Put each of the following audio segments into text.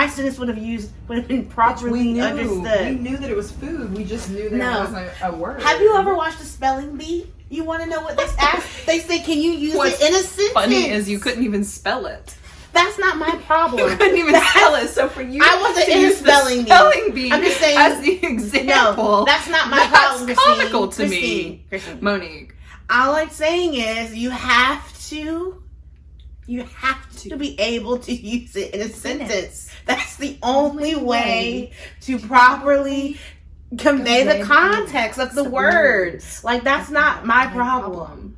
Accidents would have been properly understood. We knew that it was food. We just knew that it wasn't a word. Have you ever watched a spelling bee? You want to know what they ask? They say, "Can you use it in a sentence?" Funny is you couldn't even spell it. That's not my problem. You couldn't even spell it. So for you, I wasn't to in a use spelling bee I'm just saying, as the example. No, that's not my problem. That's comical to me, Christine. Monique. All I'm saying is you have to be able to use it in a sentence. That's the only way to properly convey the context of the words. Like, that's not my problem.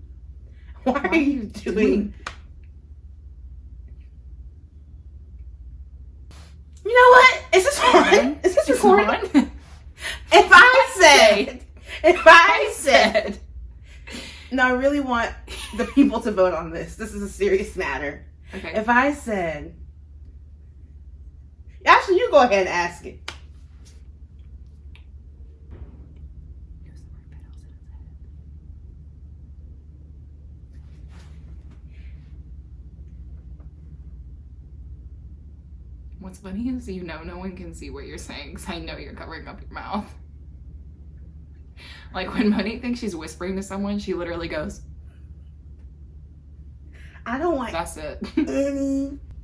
Why are you doing? You know what? Is this on? Is this recording? If I said, no, I really want the people to vote on this. This is a serious matter. Okay. If I said, actually, you go ahead and ask it. What's funny is no one can see what you're saying because I know you're covering up your mouth. Like when Monique thinks she's whispering to someone, she literally goes. I don't want That's it.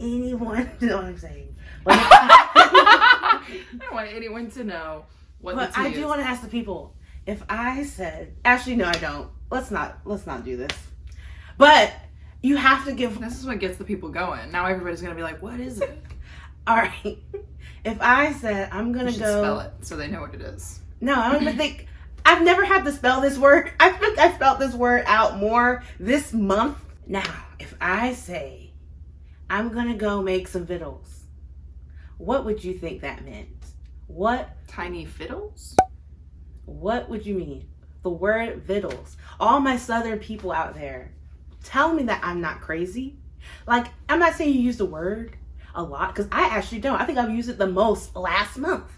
anyone to know what I'm saying. I don't want anyone to know what the tea I is. do want to ask the people. If I said, actually, no, I don't. Let's not do this. But you have to give. This is what gets the people going. Now everybody's gonna be like, "What is it?" All right. If I said I'm gonna go spell it so they know what it is. No, I don't even think. I've never had to spell this word. I think I spelled this word out more this month. Now, if I say I'm gonna go make some vittles, what would you think that meant? What? Tiny fiddles? What would you mean? The word vittles. All my southern people out there, tell me that I'm not crazy. Like, I'm not saying you use the word a lot, because I actually don't. I think I've used it the most last month.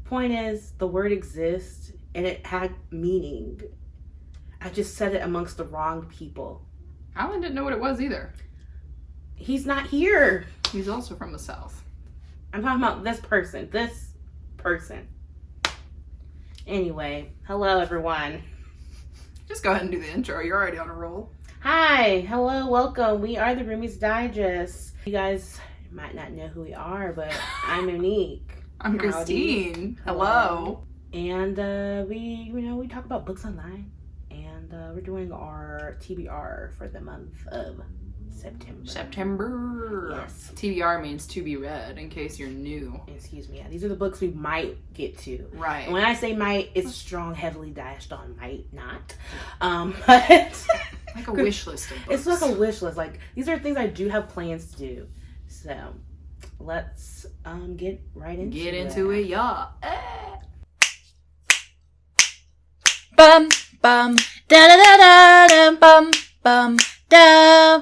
Point is, the word exists and it had meaning. I just said it amongst the wrong people. Alan didn't know what it was either. He's not here. He's also from the South. I'm talking about this person. This person. Anyway, hello everyone. Just go ahead and do the intro. You're already on a roll. Hi, hello, welcome. We are the Roomies Digest. You guys might not know who we are, but I'm Monique. I'm Christine. Hello. And we talk about books online, and we're doing our TBR for the month of September. Yes. TBR means to be read, in case you're new. Excuse me. Yeah, these are the books we might get to. Right. And when I say might, it's strong, heavily dashed on might not. But like a wish list of books. It's like a wish list. Like, these are things I do have plans to do. So let's get right into it, y'all. Bum bum da da da da da bum bum da.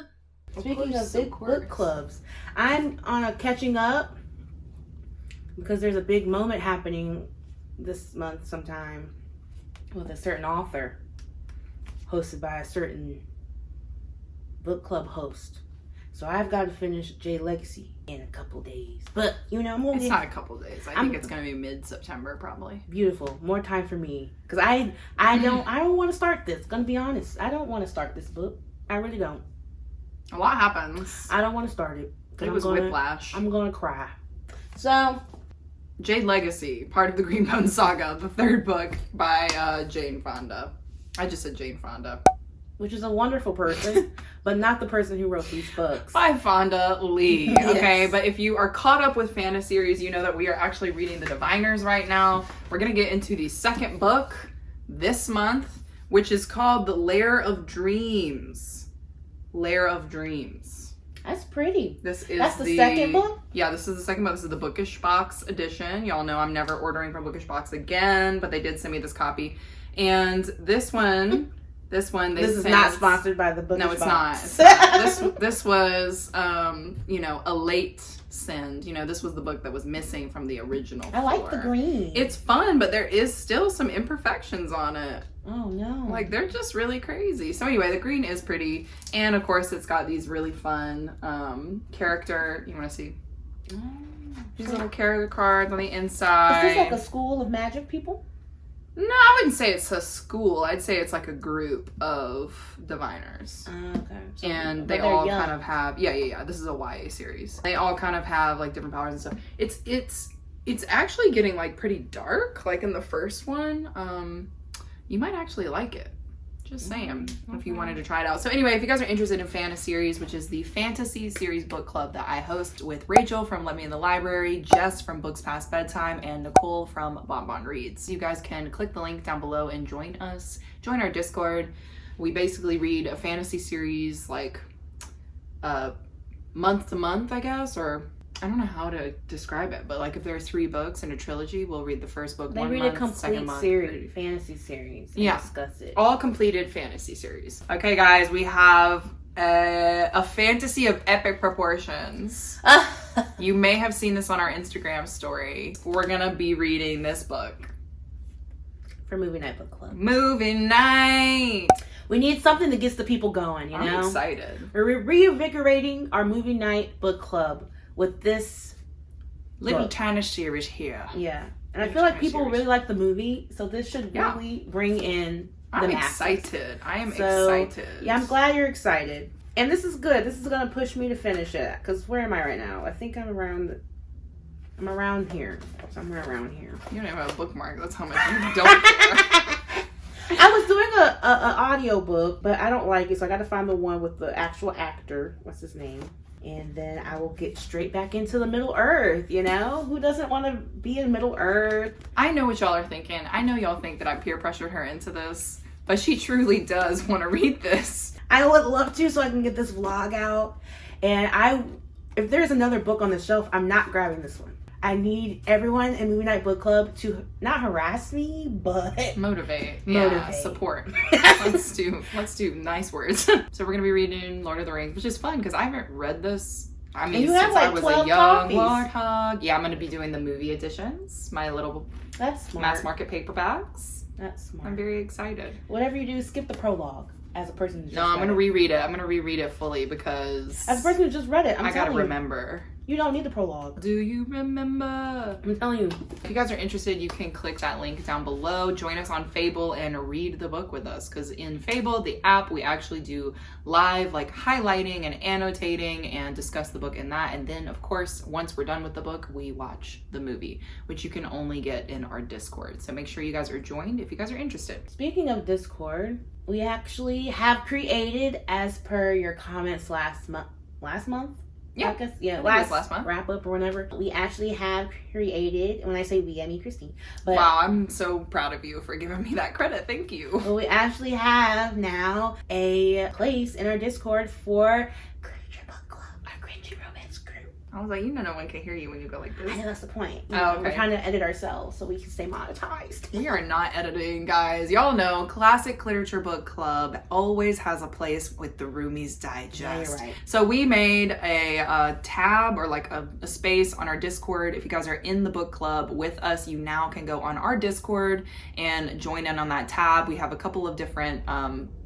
Speaking of big book clubs, I'm on a catching up because there's a big moment happening this month sometime with a certain author hosted by a certain book club host. So I've got to finish J Legacy in a couple days. But, I'm going to... It's not a couple days. I think it's going to be mid-September, probably. Beautiful. More time for me. Because I don't want to start this. Gonna be honest. I don't want to start this book. I really don't. A lot happens. I don't want to start it. It was whiplash. I'm going to cry. So... Jade Legacy, part of the Greenbone Saga, the third book by Jane Fonda. I just said Jane Fonda. Which is a wonderful person, but not the person who wrote these books. By Fonda Lee, Yes. Okay? But if you are caught up with fantasy series, you know that we are actually reading The Diviners right now. We're going to get into the second book this month, which is called The Lair of Dreams. Lair of Dreams. That's pretty. That's the second book? Yeah, this is the second book. This is the Bookish Box edition. Y'all know I'm never ordering from Bookish Box again, but they did send me this copy. And this one... This is not sponsored by the Bookish Box. Box. No, it's not. This was, a late send. This was the book that was missing from the original. I like the green. It's fun, but there is still some imperfections on it. Oh, no. Like, they're just really crazy. So anyway, the green is pretty. And, of course, it's got these really fun character. You want to see? These little character cards on the inside. Is this like a school of magic people? No, I wouldn't say it's a school. I'd say it's like a group of diviners. Okay. So, and they all kind of have This is a YA series. They all kind of have like different powers and stuff. It's actually getting like pretty dark. Like in the first one, you might actually like it. Just saying, if you wanted to try it out. So anyway, if you guys are interested in fantasy series, which is the fantasy series book club that I host with Rachel from Let Me in the Library, Jess from Books Past Bedtime, and Nicole from Bonbon Reads. You guys can click the link down below and join us. Join our Discord. We basically read a fantasy series like month to month, I guess, or I don't know how to describe it, but like if there are 3 books in a trilogy, we'll read the first book they one read month, a complete second month. series, fantasy series, and discuss it. All completed fantasy series. Okay, guys, we have a fantasy of epic proportions. You may have seen this on our Instagram story. We're gonna be reading this book. For Movie Night Book Club. Movie night! We need something that gets the people going, you know? I'm excited. We're reinvigorating our Movie Night Book Club with this little book. tiny series here. Yeah. And I feel like people really like the movie, so this should really bring in the masses. Excited. I am excited. Yeah, I'm glad you're excited. And this is good. This is going to push me to finish it. Because where am I right now? I think I'm around here. Somewhere around here. You don't even have a bookmark. That's how much you don't care. I was doing an audio book, but I don't like it, so I got to find the one with the actual actor. What's his name? And then I will get straight back into the Middle Earth, you know? Who doesn't want to be in Middle Earth? I know what y'all are thinking. I know y'all think that I peer pressured her into this, but she truly does want to read this. I would love to, so I can get this vlog out. And if there's another book on the shelf, I'm not grabbing this one. I need everyone in Movie Night Book Club to not harass me, but motivate. Yeah, support. let's do nice words. So we're gonna be reading Lord of the Rings, which is fun because I haven't read this. I mean, since I was a young warthog. Yeah, I'm gonna be doing the movie editions, my little mass market paperbacks. That's smart. I'm very excited. Whatever you do, skip the prologue. As a person who just I'm gonna reread it. I'm gonna reread it fully because as a person who just read it, I gotta remember. You don't need the prologue. Do you remember? I'm telling you. If you guys are interested, you can click that link down below. Join us on Fable and read the book with us. Because in Fable, the app, we actually do live like highlighting and annotating and discuss the book in that. And then, of course, once we're done with the book, we watch the movie, which you can only get in our Discord. So make sure you guys are joined if you guys are interested. Speaking of Discord, we actually have created, as per your comments last month. Yeah, last month wrap up or whatever. We actually have created, when I say we, I mean Christine. But wow, I'm so proud of you for giving me that credit. Thank you. Well, we actually have now a place in our Discord for Literature Book Club, our cringy romance group. I was like, you know, no one can hear you when you go like this. I know, that's the point. Okay. We're trying to edit ourselves so we can stay monetized. We are not editing, guys. Y'all know Classic Literature Book Club always has a place with the Roomies Digest. Yeah, you're right. So we made a tab or like a space on our Discord. If you guys are in the book club with us, you now can go on our Discord and join in on that tab. We have a couple of different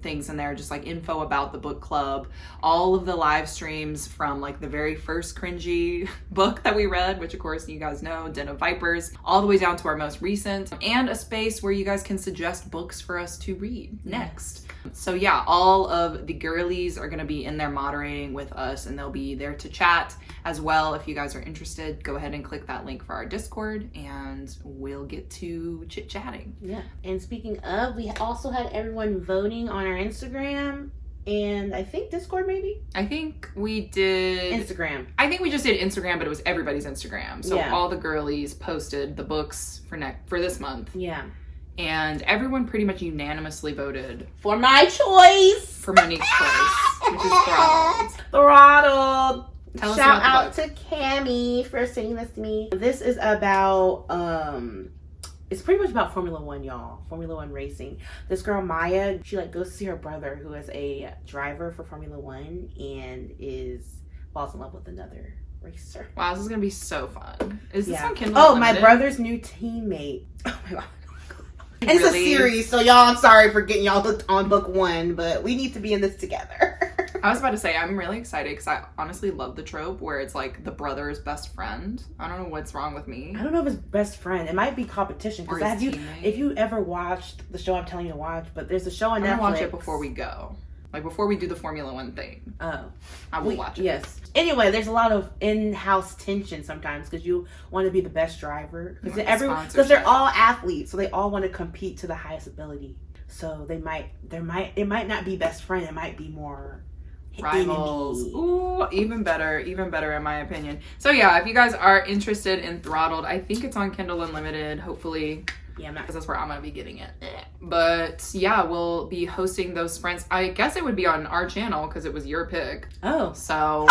things in there, just like info about the book club, all of the live streams from like the very first cringy book that we read, which of course you guys know, Den of Vipers, all the way down to our most recent, and a space where you guys can suggest books for us to read next. So yeah, all of the girlies are going to be in there moderating with us, and they'll be there to chat as well. If you guys are interested, go ahead and click that link for our Discord and we'll get to chit-chatting. Yeah. And speaking of, we also had everyone voting on our Instagram and I think Discord maybe? I think we did Instagram. I think we just did Instagram, but it was everybody's Instagram. So yeah. all the girlies posted the books for this month. Yeah. And everyone pretty much unanimously voted for my choice. For Monique's choice, which is Throttled. Throttled. Tell Shout us out to Cammie for singing this to me. This is about it's pretty much about Formula One, y'all. Formula One racing. This girl Maya, she like goes to see her brother who is a driver for Formula One and falls in love with another racer. Wow, this is gonna be so fun. Is this on Kindle? Oh, Unlimited? my brother's new teammate. Oh my god. It's really? a series, so y'all, I'm sorry for getting y'all hooked on book one, but we need to be in this together. I was about to say, I'm really excited because I honestly love the trope where it's like the brother's best friend. I don't know what's wrong with me. I don't know if it's best friend. It might be competition. Or Because his teammate. if you ever watched the show I'm telling you to watch, but there's a show on I'm Netflix. gonna watch it before we go. Like before we do the Formula One thing. Oh. I will watch it. Yes. Anyway, there's a lot of in-house tension sometimes because you want to be the best driver. Because they're all athletes, so they all want to compete to the highest ability. So it might not be best friend. It might be more Rivals. enemy. Ooh, even better in my opinion. So yeah, if you guys are interested in Throttled, I think it's on Kindle Unlimited, hopefully. Yeah, I'm not. Because that's where I'm going to be getting it. But yeah, we'll be hosting those sprints. I guess it would be on our channel because it was your pick. Oh. So.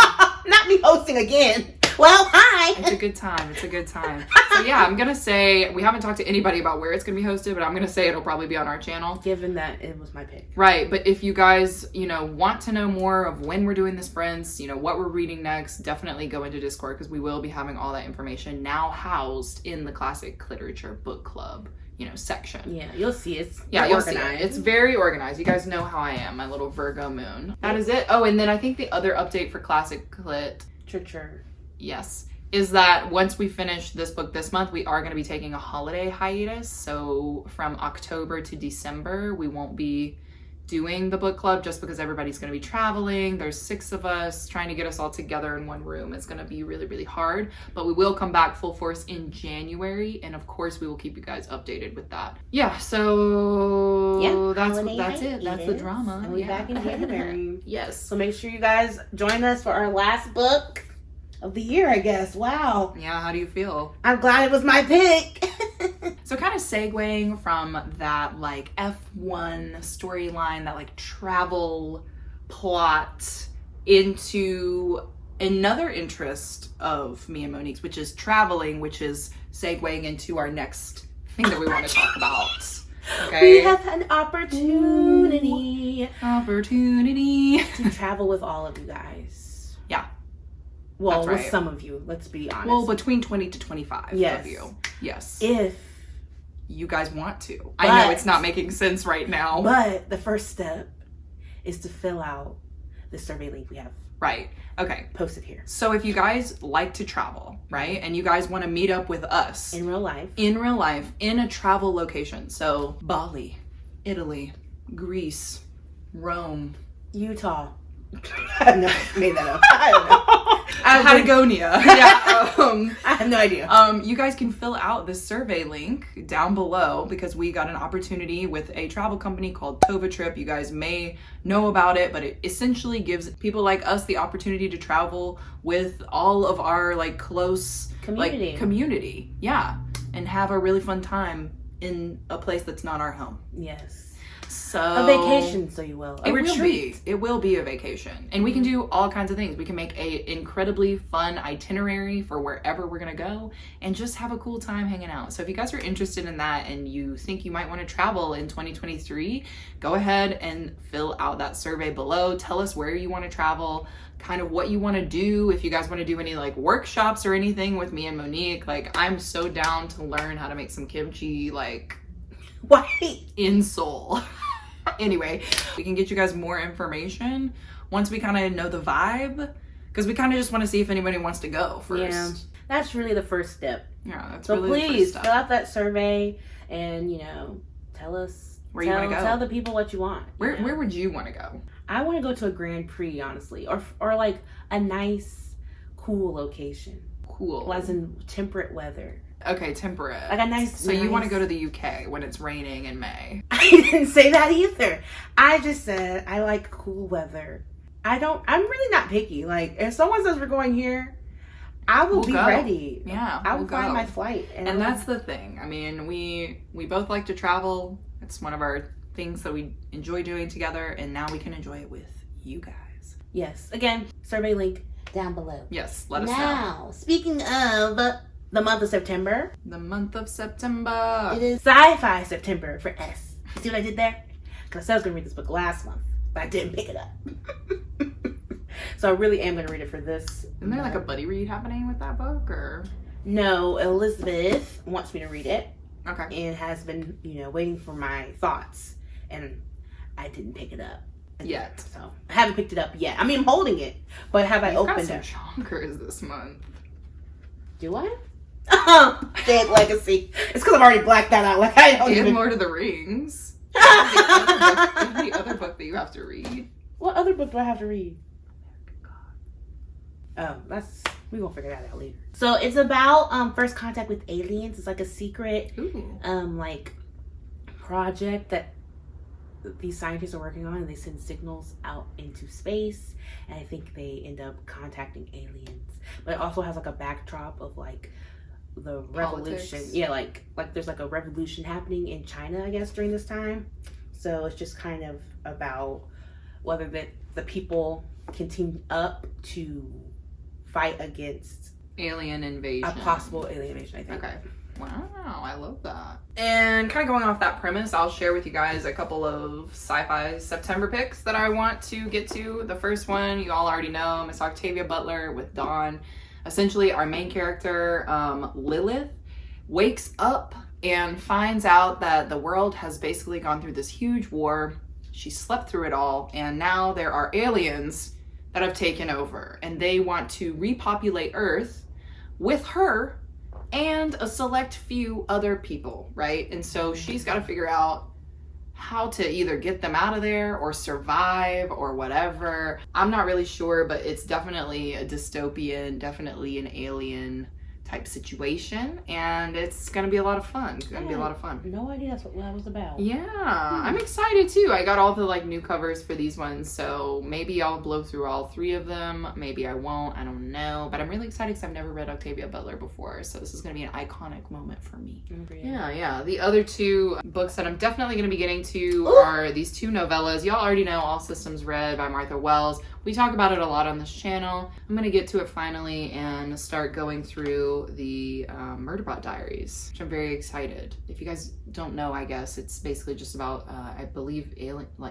Not me hosting again. Well, hi. It's a good time. It's a good time. So yeah, I'm going to say, we haven't talked to anybody about where it's going to be hosted, but I'm going to say it'll probably be on our channel. Given that it was my pick. Right. But if you guys, want to know more of when we're doing the sprints, what we're reading next, definitely go into Discord because we will be having all that information now housed in the Classic Literature Book Club, section. Yeah, you'll see it. You'll see it. It's very organized. You guys know how I am, my little Virgo moon. That is it. Oh, and then I think the other update for Classic Lit, yes, is that once we finish this book this month, we are going to be taking a holiday hiatus. So from October to December, we won't be doing the book club just because everybody's going to be traveling. There's 6 of us. Trying to get us all together in one room is going to be really, really hard. But we will come back full force in January. And of course, we will keep you guys updated with that. Yeah, so that's it. That's the drama. And we're back in January. Yes. So make sure you guys join us for our last book of the year, I guess. Wow. Yeah, how do you feel? I'm glad it was my pick. So kind of segueing from that like F1 storyline, that like travel plot into another interest of me and Monique's, which is traveling, which is segueing into our next thing that we want to talk about. Okay. We have an opportunity to travel with all of you guys. Yeah. Well, That's with right. some of you, let's be honest. Well, between 20 to 25 of you. Yes. If you guys want to. I know it's not making sense right now. But the first step is to fill out the survey link we have. Right. Okay. Posted here. So if you guys like to travel, right, and you guys want to meet up with us in real life, in a travel location, so Bali, Italy, Greece, Rome, Utah. I made that up. I don't know. Patagonia. Yeah. I have no idea. You guys can fill out the survey link down below because we got an opportunity with a travel company called Tova Trip. You guys may know about it, but it essentially gives people like us the opportunity to travel with all of our like close community. Yeah. And have a really fun time in a place that's not our home. Yes. So a vacation, so you will. A retreat. It will be a vacation. And we can do all kinds of things. We can make a incredibly fun itinerary for wherever we're going to go and just have a cool time hanging out. So if you guys are interested in that and you think you might want to travel in 2023, go ahead and fill out that survey below. Tell us where you want to travel, kind of what you want to do. If you guys want to do any like workshops or anything with me and Monique, like I'm so down to learn how to make some kimchi, like in Seoul. Anyway, we can get you guys more information once we kind of know the vibe, because we kind of just want to see if anybody wants to go first. Yeah, that's really the first step. Yeah, that's so really the first please step. fill out that survey and tell us where you want to go. Tell the people what you want. Where would you want to go? I want to go to a Grand Prix, honestly, or like a nice, cool location. Cool. As in temperate weather. Okay, temperate. Like a nice. So you want to go to the UK when it's raining in May? I didn't say that either. I just said I like cool weather. I'm really not picky. Like if someone says we're going here, I will be ready. Yeah, I will find my flight. And that's the thing. I mean, we both like to travel. It's one of our things that we enjoy doing together, and now we can enjoy it with you guys. Yes. Again, survey link down below. Yes, let us know. Now, speaking of the month of September. The month of September. It is sci-fi September for S. You see what I did there? Because I was going to read this book last month, but I didn't pick it up. So I really am going to read it for this. Isn't there like a buddy read happening with that book, or? No, Elizabeth wants me to read it. Okay. And has been, waiting for my thoughts. And I didn't pick it up. Yet. So I haven't picked it up yet. I mean, I'm holding it, but have I opened got it? some chonkers this month. Do I? Dead Legacy. It's because I've already blacked that out. Like I don't And even. Lord of the Rings. The other book that you have to read. What other book do I have to read? Oh, we gonna figure that out later. So it's about first contact with aliens. It's like a secret Ooh. like project that these scientists are working on, and they send signals out into space, and I think they end up contacting aliens. But it also has like a backdrop of like the revolution. Politics. Yeah, like there's like a revolution happening in China, I guess, during this time. So it's just kind of about whether the people can team up to fight against Alien invasion. a possible alien invasion, I think. Okay. Wow, I love that. And kind of going off that premise, I'll share with you guys a couple of sci-fi September picks that I want to get to. The first one, you all already know, Miss Octavia Butler with Dawn. Essentially, our main character, Lilith, wakes up and finds out that the world has basically gone through this huge war. She slept through it all, and now there are aliens that have taken over, and they want to repopulate Earth with her and a select few other people, right? And so she's got to figure out how to either get them out of there or survive or whatever. I'm not really sure, but it's definitely a dystopian, definitely an alien type situation, and it's gonna be a lot of fun. It's gonna be a lot of fun. No idea that's what that was about. Yeah, I'm excited too. I got all the like new covers for these ones, so maybe I'll blow through all 3 of them. Maybe I won't. I don't know. But I'm really excited because I've never read Octavia Butler before, so this is going to be an iconic moment for me. Yeah. The other 2 books that I'm definitely going to be getting to are these 2 novellas. Y'all already know All Systems Red by Martha Wells. We talk about it a lot on this channel. I'm going to get to it finally and start going through the Murderbot Diaries, which I'm very excited. If you guys don't know, I guess it's basically just about, I believe,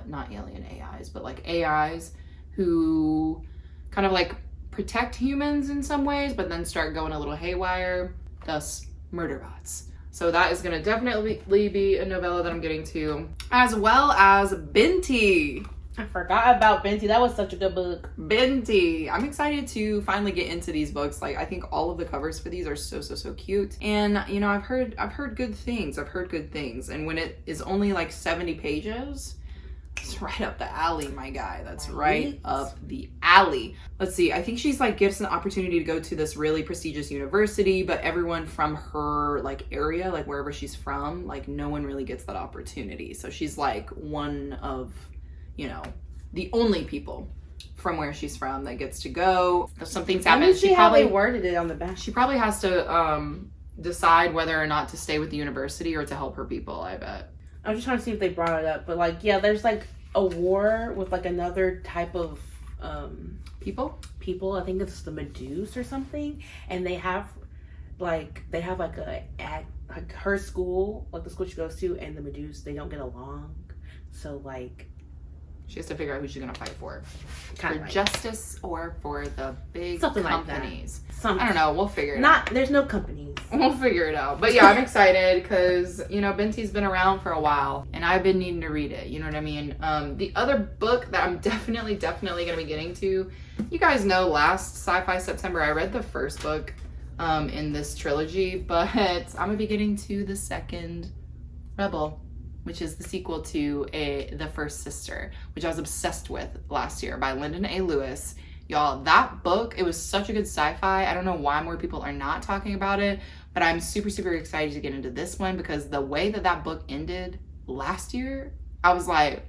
not alien AIs, but like AIs who kind of like protect humans in some ways, but then start going a little haywire, thus Murderbots. So that is going to definitely be a novella that I'm getting to, as well as Binti. I forgot about Binti. That was such a good book. Binti. I'm excited to finally get into these books. Like, I think all of the covers for these are so cute. And, you know, I've heard good things. And when it is only like 70 pages, it's right up the alley, my guy. That's right up the alley. Let's see. I think she's like gets an opportunity to go to this really prestigious university, but everyone from her like area, like wherever she's from, like no one really gets that opportunity. So she's like one of, you know, the only people from where she's from that gets to go. If something's happened, she probably worded it on the back. She probably has to decide whether or not to stay with the university or to help her people, I bet. I was just trying to see if they brought it up, but like, yeah, there's like a war with like another type of people. I think it's the Medusa or something, and they have like her school, like the school she goes to, and the Medusa, they don't get along. So like, she has to figure out who she's gonna fight for like justice or for the big something companies. Like that. I don't know. We'll figure it out. There's no companies. We'll figure it out. But yeah, I'm excited because, you know, Binti's been around for a while and I've been needing to read it. You know what I mean? The other book that I'm definitely gonna be getting to, you guys know last Sci-Fi September I read the first book in this trilogy, but I'm gonna be getting to the second Rebel, which is the sequel to The First Sister, which I was obsessed with last year by Lyndon A. Lewis. Y'all, that book, it was such a good sci-fi. I don't know why more people are not talking about it, but I'm super excited to get into this one because the way that book ended last year, I was like,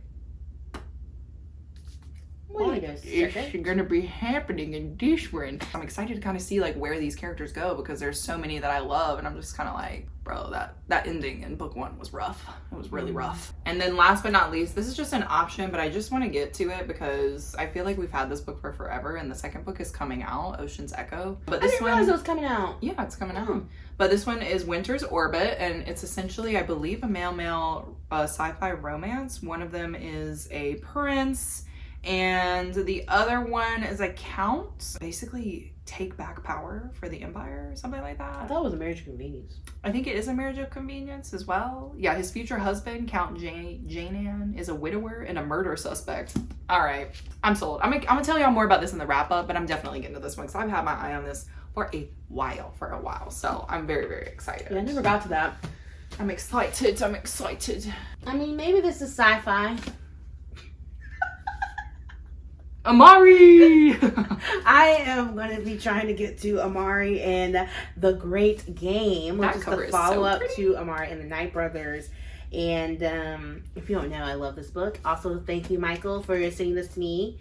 what is gonna be happening in this one? I'm excited to kind of see like where these characters go because there's so many that I love, and I'm just kind of like, bro, that ending in book 1 was rough. It was really rough. And then last but not least, this is just an option, but I just want to get to it because I feel like we've had this book for forever, and the second book is coming out, Ocean's Echo. But this I didn't realize it was coming out. Yeah, it's coming out. But this one is Winter's Orbit, and it's essentially, I believe, a male sci-fi romance. One of them is a prince, and the other one is a count. Basically, take back power for the Empire or something like I that. thought it was a marriage of convenience. I think it is a marriage of convenience as well. Yeah, his future husband, Count Janan, is a widower and a murder suspect. All right, I'm sold. I'm gonna tell y'all more about this in the wrap up, but I'm definitely getting to this one because I've had my eye on this for a while. So I'm very, very excited. Yeah, I never got to that. I'm excited. I mean, maybe this is sci-fi. Amari! I am going to be trying to get to Amari and the Great Game, which That is cover the is so follow-up pretty. to Amari and the Night Brothers. And if you don't know, I love this book. Also, thank you, Michael, for sending this to me.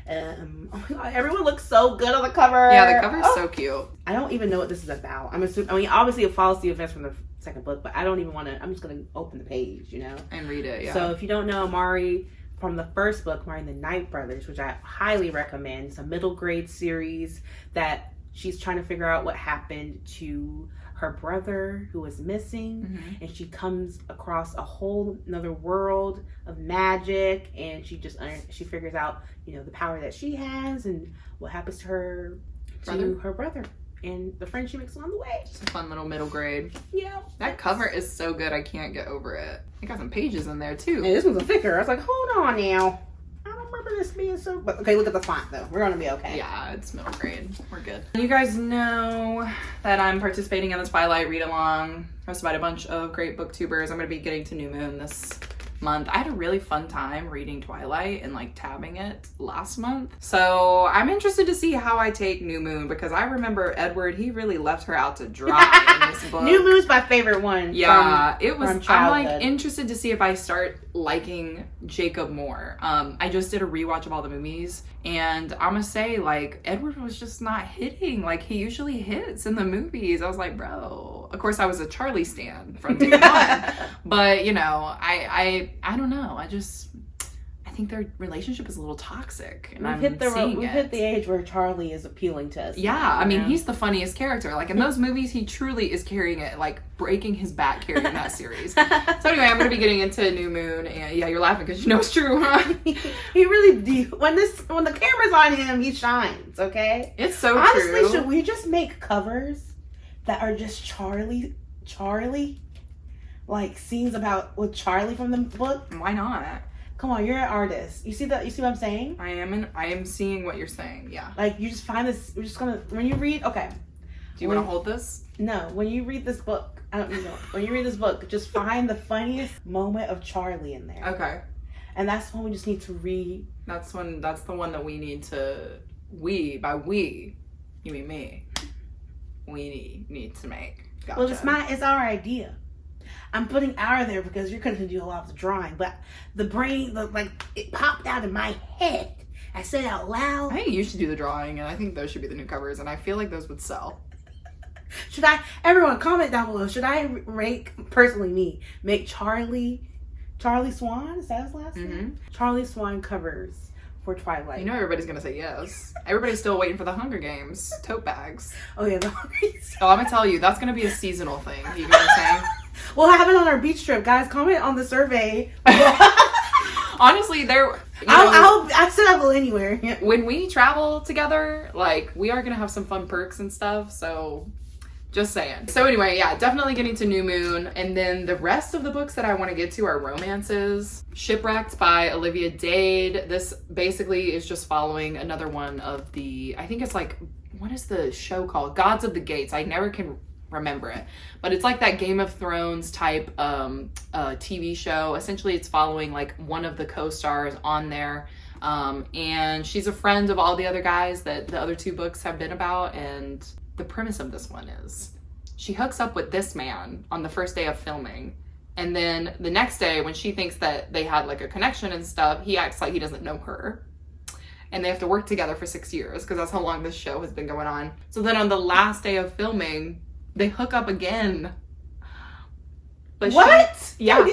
Oh my god, everyone looks so good on the cover. Yeah, the cover's so cute. I don't even know what this is about. I'm assuming, I mean, obviously it follows the events from the second book, but I don't even want to, I'm just going to open the page, you know? And read it, yeah. So if you don't know Amari from the first book, Amari and the Night Brothers, which I highly recommend. It's a middle grade series that she's trying to figure out what happened to her brother who was missing. And she comes across a whole another world of magic, and she figures out, you know, the power that she has and what happens to her brother and the friends she makes along the way. It's a fun little middle grade. Yeah. That cover is so good, I can't get over it. It got some pages in there too. And this one's a thicker. I was like, hold on now. I don't remember this being so... But okay, look at the font though. We're going to be okay. Yeah, it's middle grade. We're good. You guys know that I'm participating in the Twilight read-along, hosted by a bunch of great booktubers. I'm going to be getting to New Moon this month. I had a really fun time reading Twilight and like tabbing it last month. So I'm interested to see how I take New Moon, because I remember Edward, he really left her out to dry in this book. New Moon's my favorite one. Yeah, it was. from I'm like childhood. interested to see if I start liking Jacob more. I just did a rewatch of all the movies, and I'm gonna say like Edward was just not hitting like he usually hits in the movies. I was like, bro. Of course, I was a Charlie stan from day one, but you know, I don't know. I think their relationship is a little toxic, and We've seeing hit the age where Charlie is appealing to us. Yeah, now, I mean, you know? he's the funniest character. Like, in those movies, he truly is carrying it, like, breaking his back carrying that series. So anyway, I'm going to be getting into New Moon, and yeah, you're laughing because you know it's true, huh? He really when the camera's on him, he shines, okay? It's so Honestly, true. should we just make covers that are just Charlie? Like, scenes with Charlie from the book? Why not? Come on, you're an artist. You see what I'm saying? I am seeing what you're saying, yeah. Like, you just find this, we're just gonna, when you read, okay. Do you want to hold this? No, when you read this book, I don't know. When you read this book, just find the funniest moment of Charlie in there. Okay. And that's when we just need to read. That's the one that we need to, by we, you mean me, we need to make. Gotcha. Well, it's our idea. I'm putting our there because you're going to do a lot of the drawing, but the brain, it popped out in my head. I said it out loud. I think you should do the drawing, and I think those should be the new covers, and I feel like those would sell. Everyone comment down below, should I personally make Charlie Swan? Is that his last name? Charlie Swan covers for Twilight. You know everybody's gonna say yes. Everybody's still waiting for the Hunger Games tote bags. Oh yeah, Oh, I'm gonna tell you, that's gonna be a seasonal thing. You know what I'm saying? We'll have it on our beach trip, guys. Comment on the survey. Honestly, I said I'll go anywhere. When we travel together, like, we are gonna have some fun perks and stuff, so just saying. So anyway, yeah, definitely getting to New Moon, and then the rest of the books that I want to get to are romances. Shipwrecked by Olivia Dade. This basically is just following another one of the, I think it's like, what is the show called? Gods of the Gates. I never can remember it, but it's like that Game of Thrones type TV show. Essentially, it's following like one of the co-stars on there, and she's a friend of all the other guys that the other two books have been about. And the premise of this one is she hooks up with this man on the first day of filming, and then the next day when she thinks that they had like a connection and stuff, he acts like he doesn't know her. And they have to work together for 6 years because that's how long this show has been going on. So then on the last day of filming, they hook up again. But What? Yeah.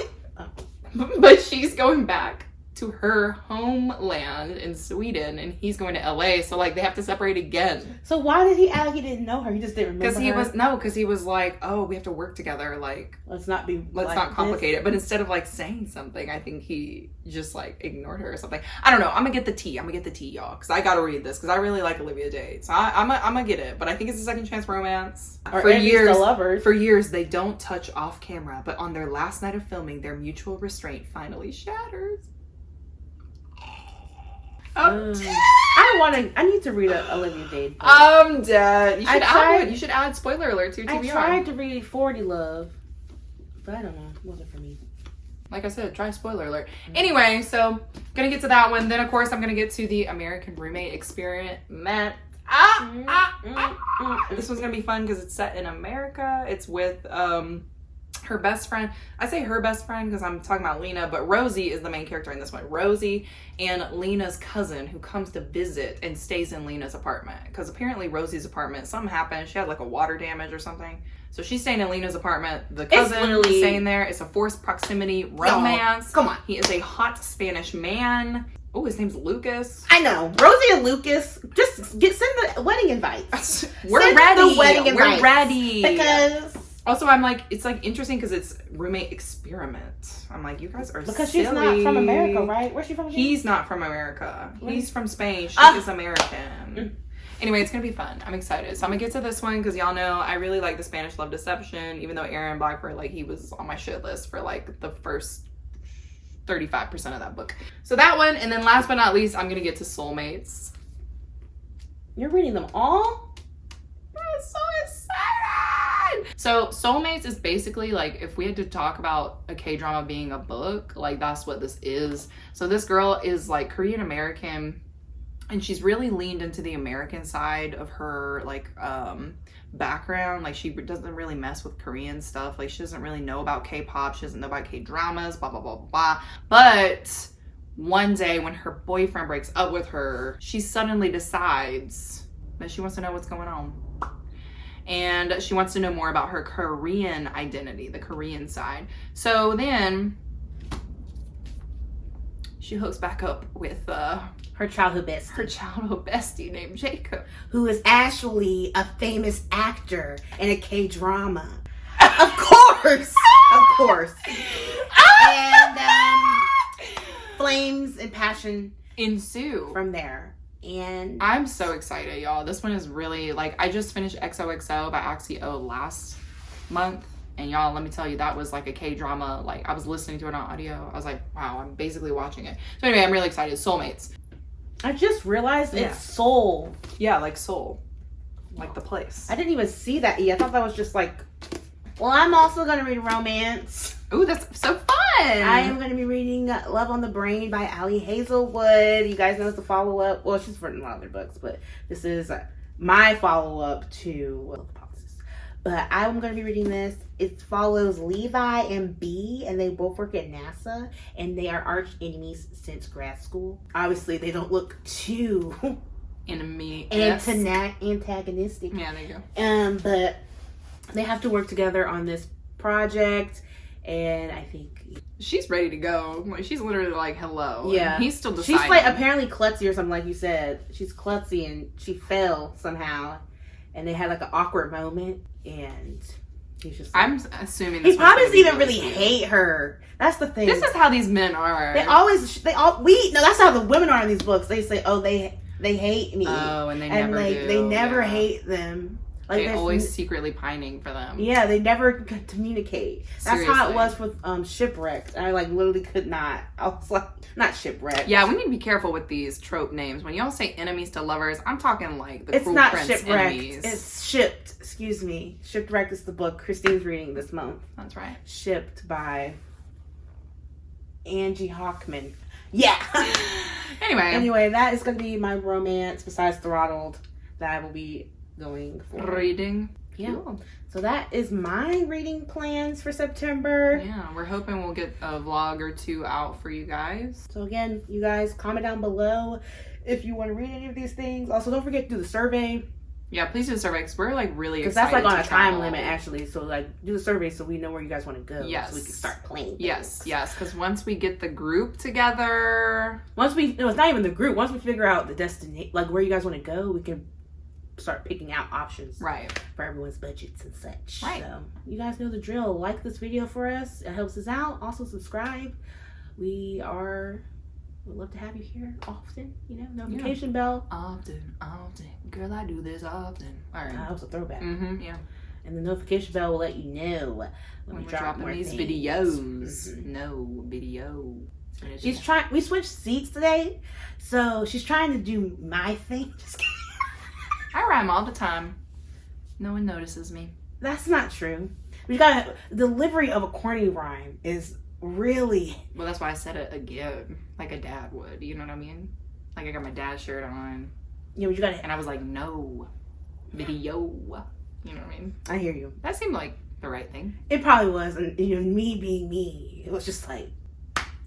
But she's going back to her homeland in Sweden, and he's going to LA, so like they have to separate again. So why did he act like he didn't know her? He just didn't remember Because he was like, oh, we have to work together, like let's not complicate it. But instead of like saying something, I think he just like ignored her or something. I don't know. I'm gonna get the tea, y'all, because I gotta read this because I really like Olivia Dade, so I'm gonna get it. But I think it's a second chance romance. Or for years they don't touch off camera, but on their last night of filming, their mutual restraint finally shatters. I need to read a Olivia Dade book. I'm dead. You should add spoiler alert to your TBR. I tried to read 40 Love, but I don't know. It wasn't for me. Like I said, try spoiler alert. Anyway, so gonna get to that one. Then of course I'm gonna get to the American Roommate Experiment. This one's gonna be fun because it's set in America. It's with her best friend. I say her best friend because I'm talking about Lena, but Rosie is the main character in this one. Rosie and Lena's cousin who comes to visit and stays in Lena's apartment. Because apparently Rosie's apartment, something happened. She had like a water damage or something. So she's staying in Lena's apartment. The cousin is staying there. It's a forced proximity romance. Come on. He is a hot Spanish man. Oh, his name's Lucas. I know. Rosie and Lucas, just send the wedding invites. We're ready. The wedding invites. We're ready. Because... Also, I'm like, it's like interesting because it's roommate experiment. I'm like, you guys are because silly. She's not from America, right? Where's she from? He's not from America. He's from Spain. She is American. Anyway, it's gonna be fun. I'm excited. So I'm gonna get to this one because y'all know I really like the Spanish Love Deception. Even though Aaron Blackford, like, he was on my shit list for like the first 35% of that book. So that one, and then last but not least, I'm gonna get to Soulmates. You're reading them all? I'm so excited. So Soulmates is basically like, if we had to talk about a K-drama being a book, like that's what this is. So this girl is like Korean American, and she's really leaned into the American side of her like background. Like she doesn't really mess with Korean stuff. Like she doesn't really know about K-pop. She doesn't know about K-dramas, blah, blah, blah, blah, blah. But one day when her boyfriend breaks up with her, she suddenly decides that she wants to know what's going on. And she wants to know more about her Korean identity, the Korean side. So then she hooks back up with her childhood bestie named Jacob, who is actually a famous actor in a K-drama. Of course. And flames and passion ensue from there. And I'm so excited, y'all. This one is really, like, I just finished XOXO by Axio last month, and y'all, let me tell you, that was like a K-drama. Like, I was listening to it on audio. I was like, wow, I'm basically watching it. So anyway, I'm really excited. Soulmates. I just realized it's Soul. Yeah, like Soul, like the place. I didn't even see that yet. I thought that was just like, well, I'm also gonna read romance. Ooh, that's so fun. I am going to be reading Love on the Brain by Ali Hazelwood. You guys know it's the follow-up. Well, she's written a lot of their books, but this is my follow-up to Love Policies. But I'm going to be reading this. It follows Levi and B, and they both work at NASA, and they are arch enemies since grad school. Obviously, they don't look too antagonistic. Yeah, there you go. But they have to work together on this project. And I think she's ready to go. Like, she's literally like, hello. Yeah. And he's still deciding. She's like apparently klutzy or something, like you said. She's klutzy and she fell somehow. And they had like an awkward moment. And he's just like, I'm assuming he probably doesn't even really hate her. That's the thing. This is how these men are. That's how the women are in these books. They say, oh, they hate me. Oh, and they never do. They never hate them. Like they're always secretly pining for them. Yeah, they never communicate. That's Seriously. how it was with Shipwrecked. I like literally could not. I was like, not Shipwrecked. Yeah, we need to be careful with these trope names. When y'all say enemies to lovers, I'm talking like the Cruel not Prince Shipwrecked. enemies. It's Shipped. Excuse me. Shipwrecked is the book Christine's reading this month. That's right. Shipped by Angie Hockman. Yeah. Anyway, that is going to be my romance besides Throttled that I will be going for reading. Yeah. Cool. So that is my reading plans for September. Yeah, we're hoping we'll get a vlog or two out for you guys. So again, you guys comment down below if you want to read any of these things. Also, don't forget to do the survey. Yeah, please do the survey because we're like really Because excited. that's like on a to time travel. limit actually. So like do the survey so we know where you guys want to go. Yes. So we can start playing. Yes, yes. Because once we get the group together, It's not even the group. Once we figure out the destination, like where you guys want to go, we can start picking out options. right? For everyone's budgets and such. Right. So you guys know the drill. Like this video for us. It helps us out. Also subscribe. We'd love to have you here often. You know, notification bell. Often, girl, I do this often. All right. That was a throwback. Yeah. And the notification bell will let you know When we we're drop dropping more these things. videos. Mhm. No video. She's trying. We switched seats today, so she's trying to do my thing. Just kidding. I rhyme all the time. No one notices me. That's not true. We got the delivery of a corny rhyme is really. Well, that's why I said it again, like a dad would. You know what I mean? Like I got my dad shirt on, Yeah, but you gotta. and I was like, no video. You know what I mean? I hear you. That seemed like the right thing. It probably was, and you know, me being me, it was just like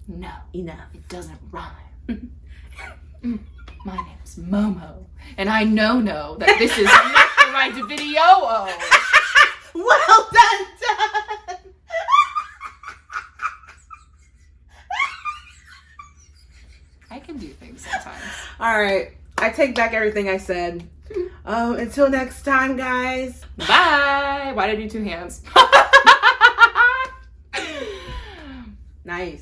No, enough. it doesn't rhyme. My name's Momo, and I know that this is not the right video. Well done. I can do things sometimes. All right, I take back everything I said. Until next time, guys. Bye. Why did I do two hands? Nice.